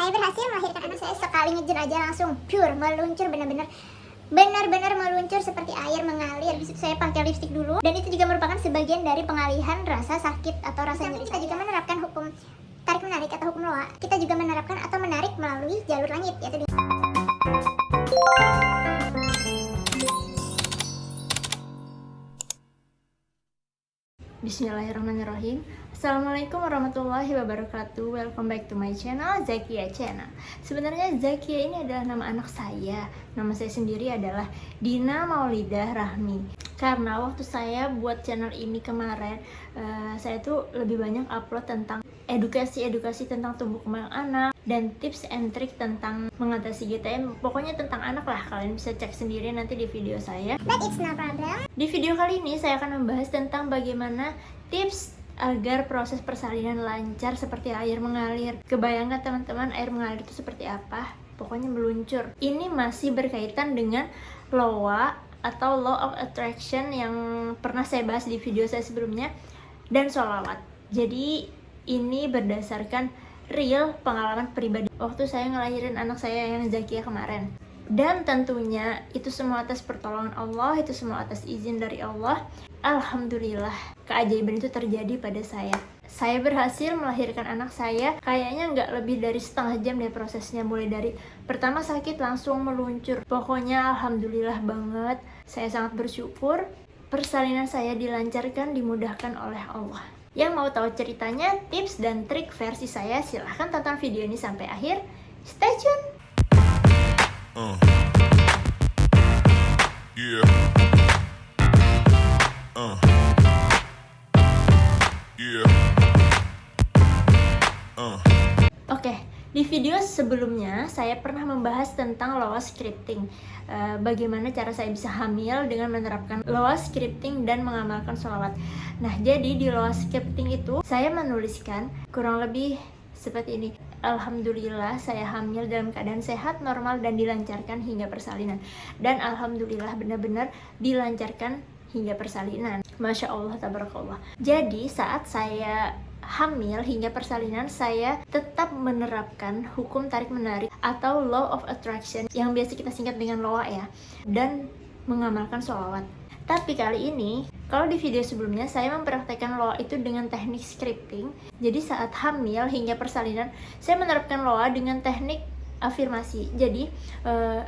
Saya berhasil melahirkan anak saya sekali ngejer aja langsung pure meluncur, benar-benar meluncur seperti air mengalir. Habis itu saya pakai lipstik dulu, dan itu juga merupakan sebagian dari pengalihan rasa sakit atau rasa nyeri. Kita juga menerapkan hukum tarik menarik atau hukum Loa. Kita juga menerapkan atau menarik melalui jalur langit, yaitu di Bismillahirrahmanirrahim. Assalamualaikum warahmatullahi wabarakatuh. Welcome back to my channel, Zakia Channel. Sebenarnya Zakia ini adalah nama anak saya. Nama saya sendiri adalah Dina Maulidah Rahmi. Karena waktu saya buat channel ini kemarin, saya tuh lebih banyak upload tentang edukasi tentang tumbuh kembang anak dan tips and trick tentang mengatasi GTM. Pokoknya tentang anak lah, kalian bisa cek sendiri nanti di video saya. But it's no problem. Di video kali ini saya akan membahas tentang bagaimana tips agar proses persalinan lancar seperti air mengalir. Kebayangkan teman-teman air mengalir itu seperti apa? Pokoknya meluncur. Ini masih berkaitan dengan LOA atau Law of Attraction yang pernah saya bahas di video saya sebelumnya, dan sholawat. Jadi ini berdasarkan real pengalaman pribadi waktu saya ngelahirin anak saya yang Zakia kemarin. Dan tentunya itu semua atas pertolongan Allah, itu semua atas izin dari Allah. Alhamdulillah, keajaiban itu terjadi pada saya. Saya berhasil melahirkan anak saya, kayaknya nggak lebih dari setengah jam deh prosesnya. Mulai dari pertama sakit langsung meluncur. Pokoknya alhamdulillah banget, saya sangat bersyukur. Persalinan saya dilancarkan, dimudahkan oleh Allah. Yang mau tahu ceritanya, tips dan trik versi saya, silahkan tonton video ini sampai akhir. Stay tune! Yeah. Yeah. Oke, di video sebelumnya saya pernah membahas tentang LOA scripting. Bagaimana cara saya bisa hamil dengan menerapkan LOA scripting dan mengamalkan sholawat. Nah, jadi di LOA scripting itu saya menuliskan kurang lebih seperti ini. Alhamdulillah saya hamil dalam keadaan sehat, normal, dan dilancarkan hingga persalinan. Dan alhamdulillah benar-benar dilancarkan hingga persalinan. Masya Allah, tabarakallah. Jadi saat saya hamil hingga persalinan, saya tetap menerapkan hukum tarik-menarik atau Law of Attraction yang biasa kita singkat dengan LOA ya, dan mengamalkan sholawat. Tapi kali ini, kalau di video sebelumnya saya mempraktekkan LOA itu dengan teknik scripting. Jadi saat hamil hingga persalinan, saya menerapkan LOA dengan teknik afirmasi. Jadi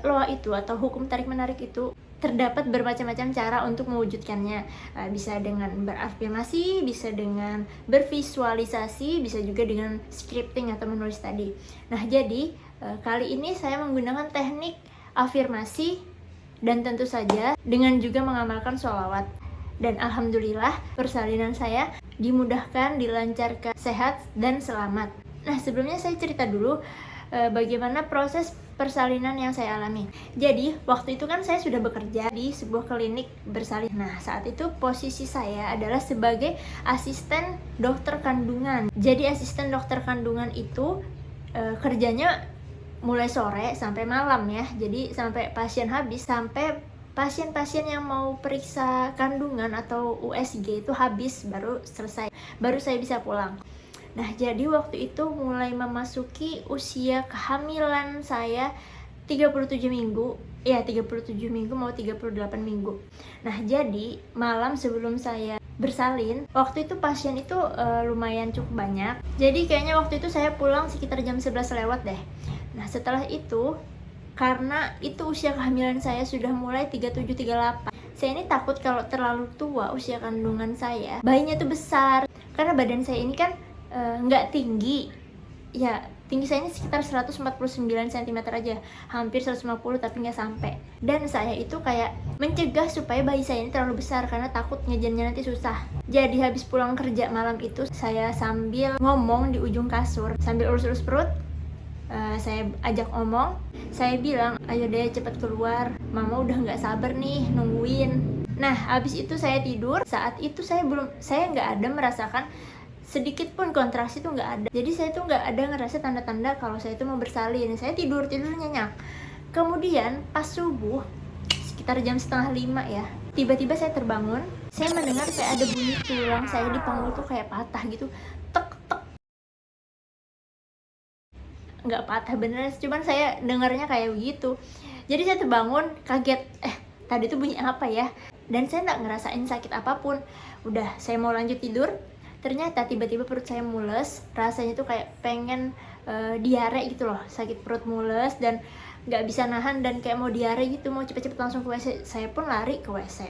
LOA itu atau hukum tarik-menarik itu terdapat bermacam-macam cara untuk mewujudkannya. Bisa dengan berafirmasi, bisa dengan bervisualisasi, bisa juga dengan scripting atau menulis tadi. Nah, jadi kali ini saya menggunakan teknik afirmasi dan tentu saja dengan juga mengamalkan sholawat. Dan alhamdulillah persalinan saya dimudahkan, dilancarkan, sehat, dan selamat. Nah, sebelumnya saya cerita dulu bagaimana proses persalinan yang saya alami. Jadi waktu itu kan saya sudah bekerja di sebuah klinik bersalin. Nah, saat itu posisi saya adalah sebagai asisten dokter kandungan. Jadi asisten dokter kandungan itu kerjanya mulai sore sampai malam ya. Jadi sampai pasien habis, sampai pasien-pasien yang mau periksa kandungan atau USG itu habis, baru selesai, baru saya bisa pulang. Nah, jadi waktu itu mulai memasuki usia kehamilan saya 37 minggu. Ya, 37 minggu mau 38 minggu. Nah, jadi malam sebelum saya bersalin, waktu itu pasien itu lumayan cukup banyak. Jadi kayaknya waktu itu saya pulang sekitar jam 11 lewat deh. Nah, setelah itu, karena itu usia kehamilan saya sudah mulai 37-38, saya ini takut kalau terlalu tua usia kandungan saya, bayinya tuh besar. Karena badan saya ini kan nggak tinggi, ya tinggi saya ini sekitar 149 cm aja, hampir 150 tapi nggak sampai. Dan saya itu kayak mencegah supaya bayi saya ini terlalu besar karena takut ngejennya nanti susah. Jadi habis pulang kerja malam itu, saya sambil ngomong di ujung kasur, sambil urus-urus perut, saya ajak omong, saya bilang, ayo deh cepet keluar, mama udah nggak sabar nih nungguin. Nah, habis itu saya tidur. Saat itu saya nggak ada merasakan sedikit pun kontraksi, tuh nggak ada. Jadi saya tuh nggak ada ngerasa tanda-tanda kalau saya itu mau bersalin. Saya tidur nyenyak. Kemudian pas subuh sekitar jam 4:30 ya, tiba-tiba saya terbangun. Saya mendengar kayak ada bunyi tulang saya di panggul tuh kayak patah gitu, tek tek. nggak patah beneran, cuman saya dengarnya kayak begitu. Jadi saya terbangun kaget, tadi tuh bunyi apa ya, dan saya nggak ngerasain sakit apapun. Udah, saya mau lanjut tidur, ternyata tiba-tiba perut saya mules, rasanya tuh kayak pengen diare gitu loh, sakit perut mules dan nggak bisa nahan dan kayak mau diare gitu, mau cepet-cepet langsung ke WC. Saya pun lari ke WC.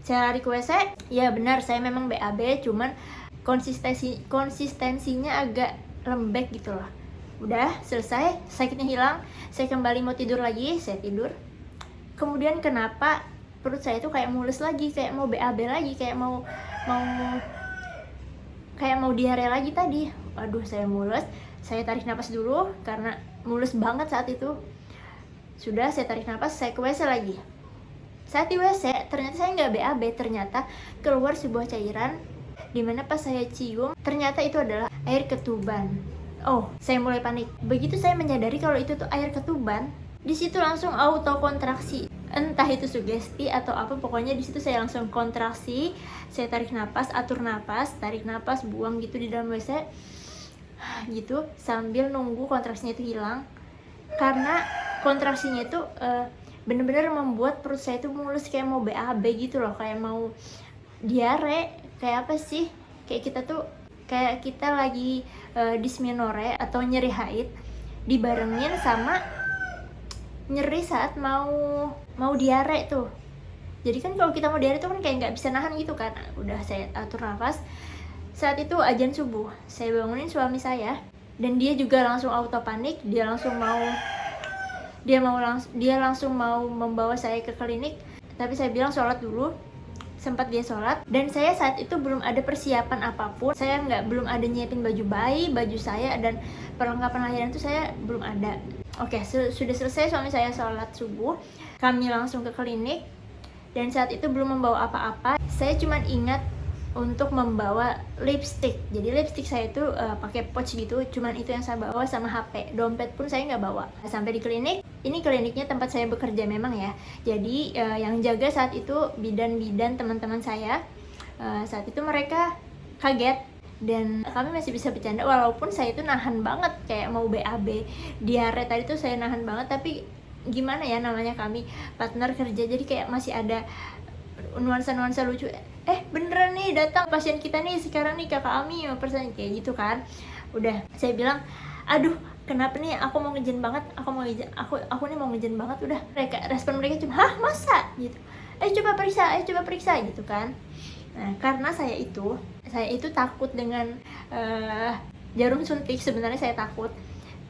Saya lari ke WC, ya benar saya memang BAB, cuman konsistensinya agak lembek gitu loh. Udah selesai, sakitnya hilang, saya kembali mau tidur lagi, saya tidur. Kemudian kenapa perut saya tuh kayak mules lagi, kayak mau BAB lagi, kayak mau diare lagi tadi. Aduh, saya mules. Saya tarik napas dulu karena mules banget saat itu. Sudah, saya tarik napas, saya ke WC lagi. Saat di WC, ternyata saya nggak BAB, ternyata keluar sebuah cairan, dimana pas saya cium, ternyata itu adalah air ketuban. Oh, saya mulai panik. Begitu saya menyadari kalau itu tuh air ketuban, di situ langsung auto kontraksi. Entah itu sugesti atau apa, pokoknya di situ saya langsung kontraksi. Saya tarik napas, atur napas, tarik napas, buang gitu di dalam WC, gitu sambil nunggu kontraksinya itu hilang. Karena kontraksinya itu bener-bener membuat perut saya itu mulus, kayak mau BAB gitu loh, kayak mau diare, kayak apa sih? Kayak kita lagi dysmenorrhea atau nyeri haid dibarengin sama nyeri saat mau diare tuh. Jadi kan kalau kita mau diare tuh kan kayak nggak bisa nahan gitu kan. Udah, saya atur nafas. Saat itu azan subuh, saya bangunin suami saya dan dia juga langsung auto panik. Dia langsung mau membawa saya ke klinik, tapi saya bilang sholat dulu. Sempat dia sholat, dan saya saat itu belum ada persiapan apapun. Saya belum ada nyiapin baju bayi, baju saya, dan perlengkapan lahiran itu saya belum ada. Oke, sudah selesai suami saya sholat subuh, kami langsung ke klinik. Dan saat itu belum membawa apa-apa. Saya cuma ingat untuk membawa lipstick. Jadi lipstick saya itu pakai pouch gitu, cuman itu yang saya bawa sama HP. Dompet pun saya nggak bawa. Sampai di klinik, ini kliniknya tempat saya bekerja memang ya. Jadi yang jaga saat itu bidan-bidan teman-teman saya. Saat itu mereka kaget dan kami masih bisa bercanda walaupun saya itu nahan banget, kayak mau BAB, diare tadi tuh saya nahan banget. Tapi gimana ya, namanya kami partner kerja, jadi kayak masih ada nuansa-nuansa lucu. Beneran nih datang pasien kita nih sekarang nih, kakak Ami persen kayak gitu kan. Udah, saya bilang, aduh kenapa nih, aku mau ngejen banget, aku nih mau ngejen banget. Udah, respon mereka cuma, hah masa gitu, coba periksa gitu kan. Nah, karena saya itu takut dengan jarum suntik. Sebenarnya saya takut,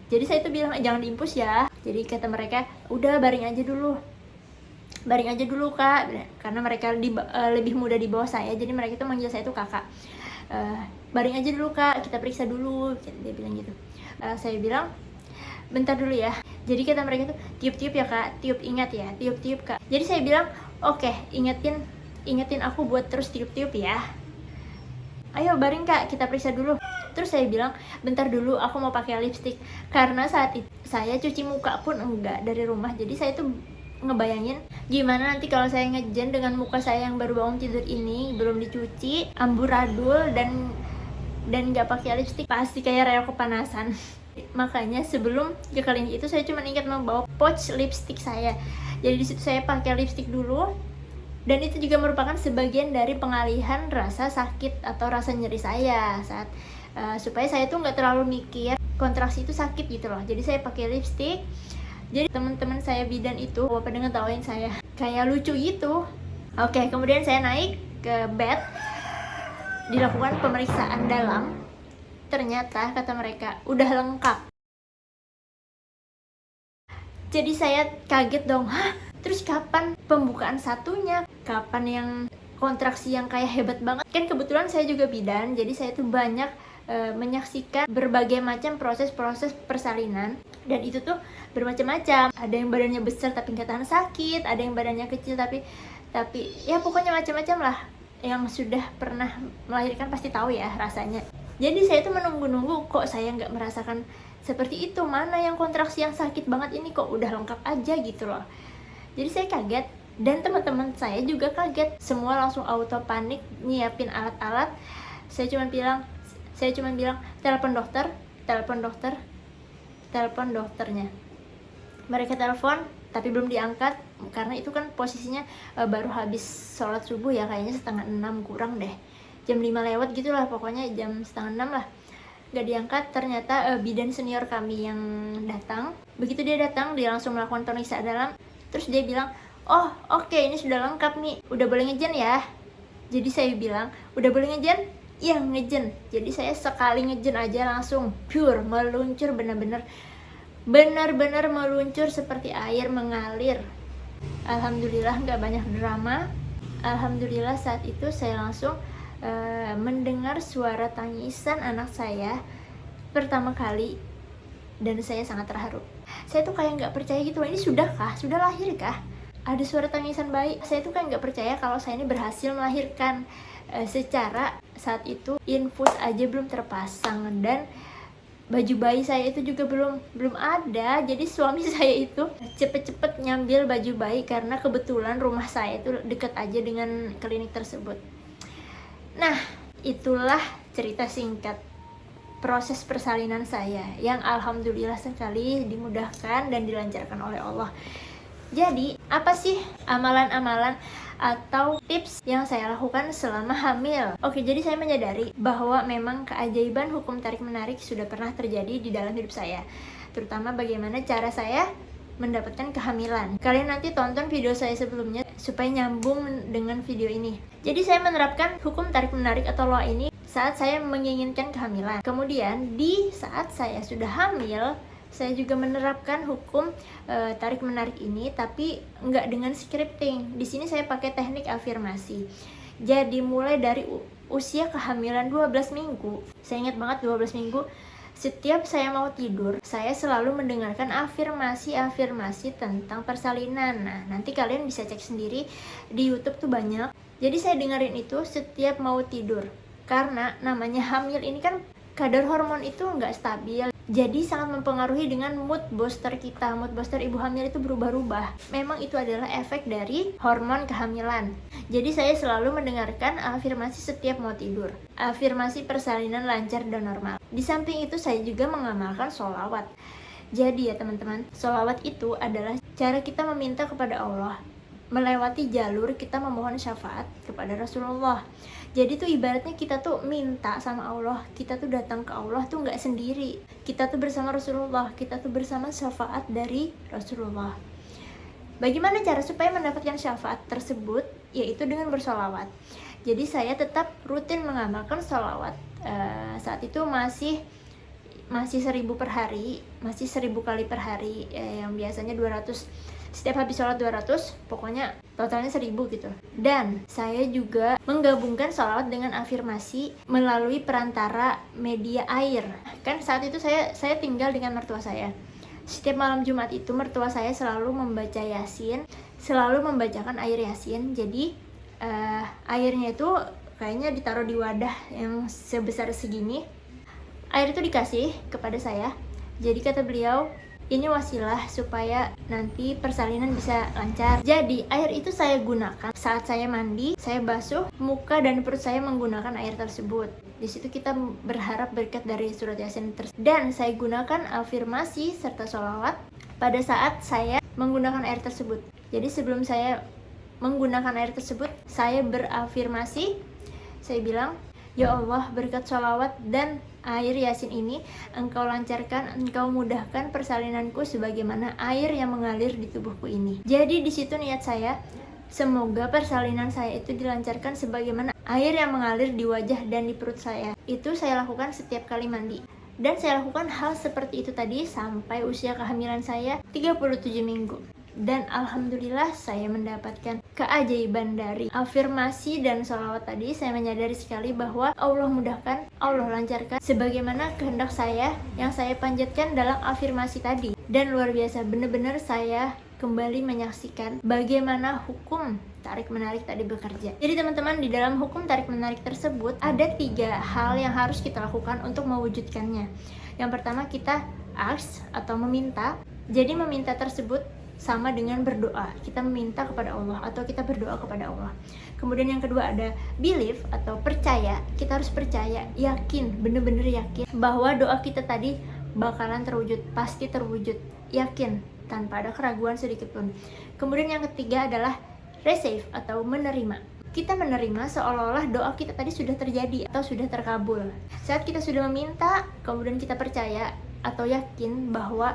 jadi saya itu bilang jangan diimpus ya. Jadi kata mereka, udah baring aja dulu kak, karena mereka lebih muda di bawah saya, jadi mereka itu manggil saya itu kakak. Baring aja dulu kak, kita periksa dulu, dia bilang gitu. Saya bilang bentar dulu ya. Jadi kata mereka tuh, tiup-tiup ya kak, ingat ya, tiup-tiup kak. Jadi saya bilang, oke, ingetin aku buat terus tiup-tiup ya. Ayo baring kak, kita periksa dulu. Terus saya bilang, bentar dulu aku mau pakai lipstick. Karena saat itu saya cuci muka pun enggak dari rumah, jadi saya tuh ngebayangin gimana nanti kalau saya ngejen dengan muka saya yang baru bangun tidur ini, belum dicuci, amburadul dan nggak pakai lipstick, pasti kayak reok kepanasan. Makanya sebelum ke klinik itu saya cuma ingat membawa pouch lipstick saya. Jadi di situ saya pakai lipstick dulu, dan itu juga merupakan sebagian dari pengalihan rasa sakit atau rasa nyeri saya saat supaya saya tuh nggak terlalu mikir kontraksi itu sakit gitu loh. Jadi saya pakai lipstick. Jadi teman-teman saya bidan itu pada ngetawain saya kayak lucu gitu. Oke, kemudian saya naik ke bed, dilakukan pemeriksaan dalam. Ternyata kata mereka udah lengkap. Jadi saya kaget dong. Hah? Terus kapan pembukaan satunya? Kapan yang kontraksi yang kayak hebat banget? Kan kebetulan saya juga bidan, jadi saya tuh banyak menyaksikan berbagai macam proses-proses persalinan, dan itu tuh bermacam-macam. Ada yang badannya besar tapi nggak tahan sakit, ada yang badannya kecil tapi ya pokoknya macam-macam lah. Yang sudah pernah melahirkan pasti tahu ya rasanya. Jadi saya tuh menunggu-nunggu, kok saya nggak merasakan seperti itu, mana yang kontraksi yang sakit banget ini, kok udah lengkap aja gitu loh. Jadi saya kaget, dan teman-teman saya juga kaget. Semua langsung auto panik nyiapin alat-alat. Saya cuma bilang telepon dokter. telepon dokternya. Mereka telepon tapi belum diangkat karena itu kan posisinya baru habis sholat subuh ya, kayaknya setengah 6 kurang deh, jam 5 lewat gitulah, pokoknya jam setengah 6 lah. Gak diangkat, ternyata bidan senior kami yang datang. Begitu dia datang, dia langsung melakukan pemeriksaan dalam. Terus dia bilang, oh oke, ini sudah lengkap nih, udah boleh ngejen ya. Jadi saya bilang, udah boleh ngejen? Iya ngejen. Jadi saya sekali ngejen aja langsung pure, meluncur, benar-benar meluncur seperti air mengalir. Alhamdulillah gak banyak drama. Alhamdulillah saat itu saya langsung mendengar suara tangisan anak saya pertama kali, dan saya sangat terharu. Saya tuh kayak nggak percaya gitu, ini sudah lahir kah? Ada suara tangisan bayi. Saya tuh kayak nggak percaya kalau saya ini berhasil melahirkan. Secara saat itu infus aja belum terpasang dan baju bayi saya itu juga belum ada. Jadi suami saya itu cepet-cepet nyambil baju bayi karena kebetulan rumah saya itu deket aja dengan klinik tersebut. Nah, itulah cerita singkat proses persalinan saya yang alhamdulillah sekali dimudahkan dan dilancarkan oleh Allah. Jadi, apa sih amalan-amalan atau tips yang saya lakukan selama hamil? Oke, jadi saya menyadari bahwa memang keajaiban hukum tarik-menarik sudah pernah terjadi di dalam hidup saya. Terutama bagaimana cara saya mendapatkan kehamilan. Kalian nanti tonton video saya sebelumnya supaya nyambung dengan video ini. Jadi saya menerapkan hukum tarik-menarik atau law ini saat saya menginginkan kehamilan. Kemudian di saat saya sudah hamil, saya juga menerapkan hukum tarik-menarik ini, tapi nggak dengan scripting. Di sini saya pakai teknik afirmasi. Jadi mulai dari usia kehamilan 12 minggu, saya ingat banget 12 minggu, setiap saya mau tidur, saya selalu mendengarkan afirmasi tentang persalinan. Nah, nanti kalian bisa cek sendiri di YouTube tuh banyak. Jadi saya dengerin itu setiap mau tidur. Karena namanya hamil ini kan kadar hormon itu nggak stabil. Jadi sangat mempengaruhi dengan mood booster kita. Mood booster ibu hamil itu berubah-ubah. Memang itu adalah efek dari hormon kehamilan. Jadi saya selalu mendengarkan afirmasi setiap mau tidur. Afirmasi persalinan lancar dan normal. Di samping itu saya juga mengamalkan sholawat. Jadi ya teman-teman, sholawat itu adalah cara kita meminta kepada Allah. Melewati jalur kita memohon syafaat kepada Rasulullah. Jadi tuh ibaratnya kita tuh minta sama Allah, kita tuh datang ke Allah tuh nggak sendiri. Kita tuh bersama Rasulullah, kita tuh bersama syafaat dari Rasulullah. Bagaimana cara supaya mendapatkan syafaat tersebut? Yaitu dengan bersholawat. Jadi saya tetap rutin mengamalkan sholawat. Saat itu masih 1000 per hari, masih 1000 kali per hari, yang biasanya 200. Setiap habis sholat 200, pokoknya totalnya 1000 gitu. Dan saya juga menggabungkan sholawat dengan afirmasi melalui perantara media air. Kan saat itu saya tinggal dengan mertua saya. Setiap malam Jumat itu mertua saya selalu membaca Yasin, selalu membacakan air Yasin. Jadi airnya itu kayaknya ditaruh di wadah yang sebesar segini. Air itu dikasih kepada saya. Jadi kata beliau, ini wasilah supaya nanti persalinan bisa lancar. Jadi air itu saya gunakan saat saya mandi, saya basuh muka dan perut saya menggunakan air tersebut. Di situ kita berharap berkat dari surat Yasin tersebut. Dan saya gunakan afirmasi serta sholawat pada saat saya menggunakan air tersebut. Jadi sebelum saya menggunakan air tersebut, saya berafirmasi, saya bilang, ya Allah, berkat sholawat dan air Yasin ini, Engkau lancarkan, Engkau mudahkan persalinanku sebagaimana air yang mengalir di tubuhku ini. Jadi di situ niat saya, semoga persalinan saya itu dilancarkan sebagaimana air yang mengalir di wajah dan di perut saya. Itu saya lakukan setiap kali mandi. Dan saya lakukan hal seperti itu tadi sampai usia kehamilan saya 37 minggu. Dan alhamdulillah saya mendapatkan keajaiban dari afirmasi dan sholawat tadi. Saya menyadari sekali bahwa Allah mudahkan, Allah lancarkan sebagaimana kehendak saya yang saya panjatkan dalam afirmasi tadi. Dan luar biasa, benar-benar saya kembali menyaksikan bagaimana hukum tarik-menarik tadi bekerja. Jadi teman-teman, di dalam hukum tarik-menarik tersebut ada 3 hal yang harus kita lakukan untuk mewujudkannya. Yang pertama, kita ask atau meminta. Jadi meminta tersebut sama dengan berdoa. Kita meminta kepada Allah atau kita berdoa kepada Allah. Kemudian yang kedua ada believe atau percaya. Kita harus percaya, yakin, benar-benar yakin bahwa doa kita tadi bakalan terwujud, pasti terwujud, yakin, tanpa ada keraguan sedikit pun. Kemudian yang ketiga adalah receive atau menerima. Kita menerima seolah-olah doa kita tadi sudah terjadi atau sudah terkabul. Saat kita sudah meminta, kemudian kita percaya atau yakin bahwa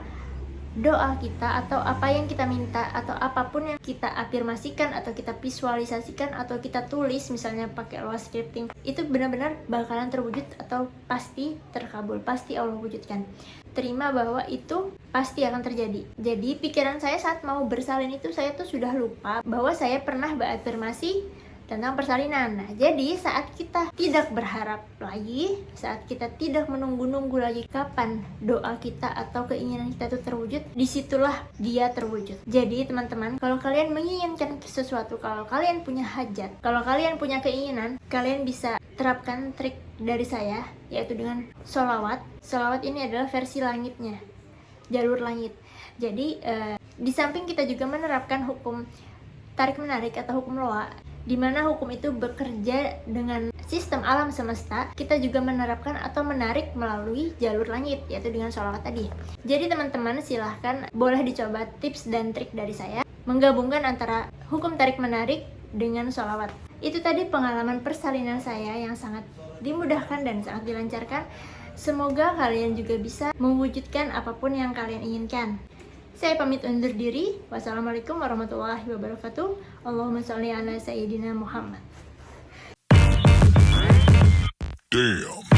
doa kita atau apa yang kita minta atau apapun yang kita afirmasikan atau kita visualisasikan atau kita tulis, misalnya pakai loa scripting, itu benar-benar bakalan terwujud atau pasti terkabul, pasti Allah wujudkan. Terima bahwa itu pasti akan terjadi. Jadi pikiran saya saat mau bersalin itu, saya tuh sudah lupa bahwa saya pernah berafirmasi tentang persalinan. Nah, jadi saat kita tidak berharap lagi, saat kita tidak menunggu-nunggu lagi kapan doa kita atau keinginan kita itu terwujud, disitulah dia terwujud. Jadi teman-teman, kalau kalian menginginkan sesuatu, kalau kalian punya hajat, kalau kalian punya keinginan, kalian bisa terapkan trik dari saya, yaitu dengan sholawat. Sholawat ini adalah versi langitnya, jalur langit. Jadi di samping kita juga menerapkan hukum tarik-menarik atau hukum loa, di mana hukum itu bekerja dengan sistem alam semesta, kita juga menerapkan atau menarik melalui jalur langit, yaitu dengan sholawat tadi. Jadi teman-teman silahkan boleh dicoba tips dan trik dari saya, menggabungkan antara hukum tarik-menarik dengan sholawat. Itu tadi pengalaman persalinan saya yang sangat dimudahkan dan sangat dilancarkan. Semoga kalian juga bisa mewujudkan apapun yang kalian inginkan. Saya pamit undur diri. Wassalamualaikum warahmatullahi wabarakatuh. Allahumma sholli ala sayyidina Muhammad. Damn.